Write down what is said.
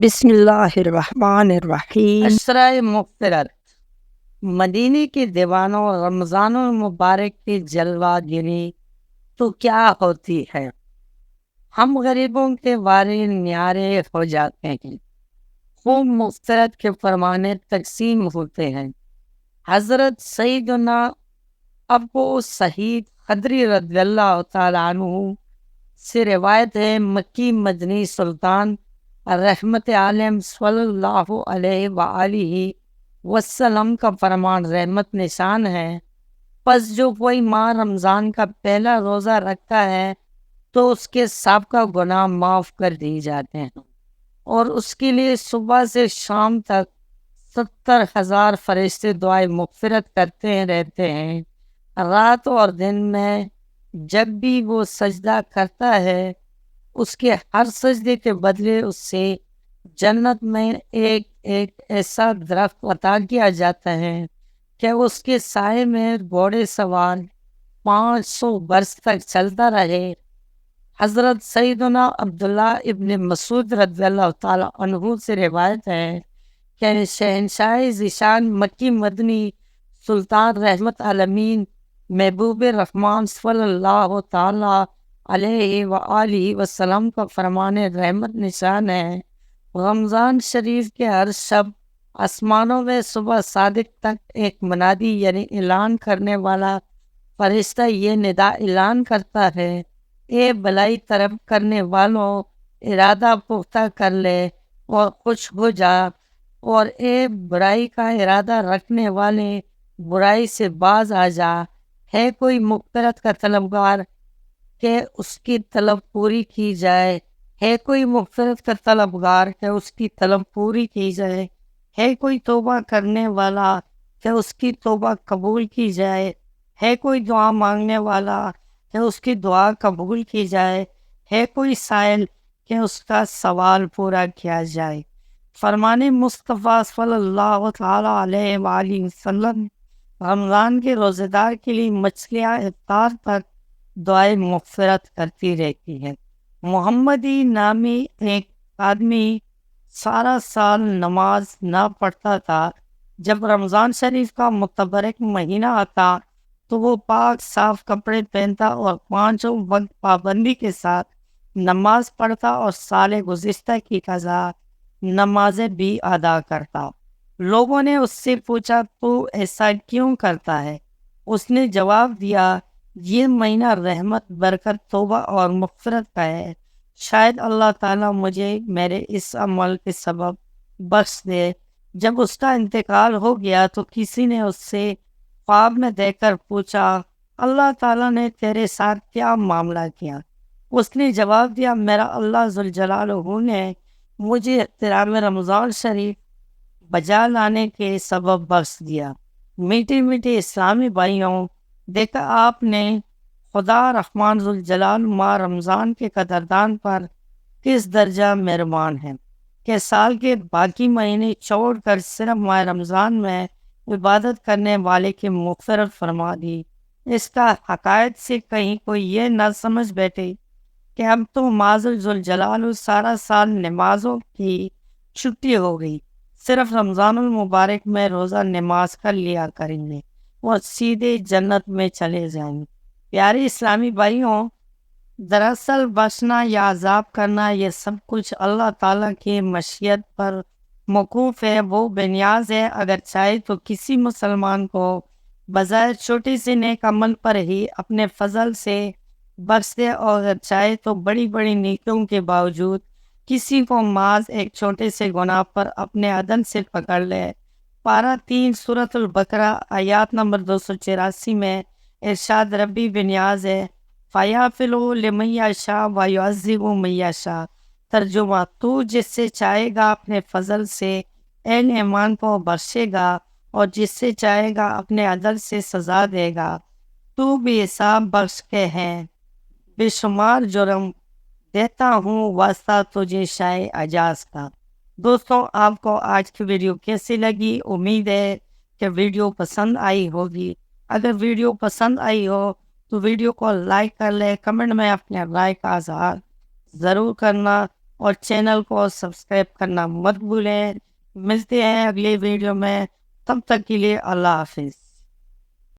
بسم اللہ الرحمن الرحیم۔ اشرۂ مغفرت، مدینے کے دیوانوں رمضان المبارک کی جلوہ گری تو کیا ہوتی ہے۔ ہم غریبوں کے وارے نیارے ہو جاتے ہیں، خوب مغفرت کے فرمانے تقسیم ہوتے ہیں۔ حضرت سیدنا ابو سعید خدری رضی اللہ تعالیٰ عنہ سے روایت ہے، مکی مدنی سلطان رحمت عالم صلی اللہ علیہ وآلہ وسلم کا فرمان رحمت نشان ہے، پس جو کوئی ماہ رمضان کا پہلا روزہ رکھتا ہے تو اس کے سابقہ گناہ معاف کر دیے جاتے ہیں، اور اس کے لیے صبح سے شام تک 70,000 فرشتے دعائے مغفرت کرتے رہتے ہیں۔ رات اور دن میں جب بھی وہ سجدہ کرتا ہے، اس کے ہر سجدے کے بدلے اس سے جنت میں ایک ایک ایسا درخت عطا کیا جاتا ہے کہ اس کے سائے میں گھوڑے سوار 500 برس تک چلتا رہے۔ حضرت سیدنا عبداللہ ابن مسعود رضی اللہ تعالیٰ عنہ سے روایت ہے کہ شہنشاہ ذیشان مکی مدنی سلطان رحمت عالمین محبوب رحمان صلی اللہ تعالیٰ علیہ وآلہ وسلم کا فرمان رحمت نشان ہے، رمضان شریف کے ہر شب آسمانوں میں صبح صادق تک ایک منادی یعنی اعلان کرنے والا فرشتہ یہ ندا اعلان کرتا ہے، اے بلائی طلب کرنے والوں، ارادہ پختہ کر لے اور خوش ہو جا، اور اے برائی کا ارادہ رکھنے والے، برائی سے باز آ جا۔ ہے کوئی مغفرت کا طلبگار کہ اس کی طلب پوری کی جائے، ہے کوئی مغفرت کا طلبگار کہ اس کی طلب پوری کی جائے، ہے کوئی توبہ کرنے والا کہ اس کی توبہ قبول کی جائے، ہے کوئی دعا مانگنے والا کہ اس کی دعا قبول کی جائے، ہے کوئی سائل کہ اس کا سوال پورا کیا جائے۔ فرمان مصطفیٰ صلی اللہ تعالیٰ علیہ وآلہ وسلم رمضان کے روزے دار کے لیے مچھلیاں افطار تک دعائے مغفرت کرتی رہتی ہے۔ محمدی نامی ایک آدمی سارا سال نماز نہ پڑھتا تھا، جب رمضان شریف کا متبرک مہینہ آتا تو وہ پاک صاف کپڑے پہنتا اور 5 وقت پابندی کے ساتھ نماز پڑھتا اور سال گزشتہ کی قضا نمازیں بھی ادا کرتا۔ لوگوں نے اس سے پوچھا، تو ایسا کیوں کرتا ہے؟ اس نے جواب دیا، یہ مہینہ رحمت، برکت، توبہ اور مغفرت کا ہے، شاید اللہ تعالیٰ مجھے میرے اس عمل کے سبب بخش دے۔ جب اس کا انتقال ہو گیا تو کسی نے اس سے خواب میں دیکھ کر پوچھا، اللہ تعالیٰ نے تیرے ساتھ کیا معاملہ کیا؟ اس نے جواب دیا، میرا اللہ ذوالجلالہ نے مجھے احترام رمضان شریف بجا لانے کے سبب بخش دیا۔ میٹھے میٹھے اسلامی بھائیوں، دیکھا آپ نے خدا رحمان ذوالجلال ماہ رمضان کے قدردان پر کس درجہ مہربان ہے کہ سال کے باقی مہینے چھوڑ کر صرف ماہ رمضان میں عبادت کرنے والے کی مغفرت فرما دی۔ اس کا حقائق سے کہیں کوئی یہ نہ سمجھ بیٹھے کہ اب تو معذ ذوالجلال سارا سال نمازوں کی چھٹی ہو گئی، صرف رمضان المبارک میں روزہ نماز کر لیا کریں گے اور سیدھے جنت میں چلے جائیں گے۔ پیارے اسلامی بھائیوں، دراصل بخشنا یا عذاب کرنا یہ سب کچھ اللہ تعالیٰ کی مشیت پر موقوف ہے۔ وہ بے نیاز ہے، اگر چاہے تو کسی مسلمان کو بظاہر چھوٹی سی نیک عمل پر ہی اپنے فضل سے بخش دے، اور اگر چاہے تو بڑی بڑی نیکیوں کے باوجود کسی کو محض ایک چھوٹے سے گناہ پر اپنے عدل سے پکڑ لے۔ پارہ 3 سورۃ البقرہ آیات نمبر 284 میں ارشاد ربی بے نیاز ہے، فَيَغْفِرُ لِمَن يَشَاءُ وَيُعَذِّبُ مَن يَشَاءُ۔ ترجمہ، تو جس سے چاہے گا اپنے فضل سے اہل ایمان کو بخشے گا اور جس سے چاہے گا اپنے عدل سے سزا دے گا۔ تو بھی حساب بخش کے ہے، بے شمار جرم دیتا ہوں واسطہ تجھے شائع اجاز کا۔ دوستوں، آپ کو آج کی ویڈیو کیسی لگی؟ امید ہے کہ ویڈیو پسند آئی ہوگی۔ اگر ویڈیو پسند آئی ہو تو ویڈیو کو لائک کر لیں، کمنٹ میں اپنے رائے کا اظہار ضرور کرنا، اور چینل کو سبسکرائب کرنا مت بھولیں. ملتے ہیں اگلی ویڈیو میں. تب تک کے لیے اللہ حافظ.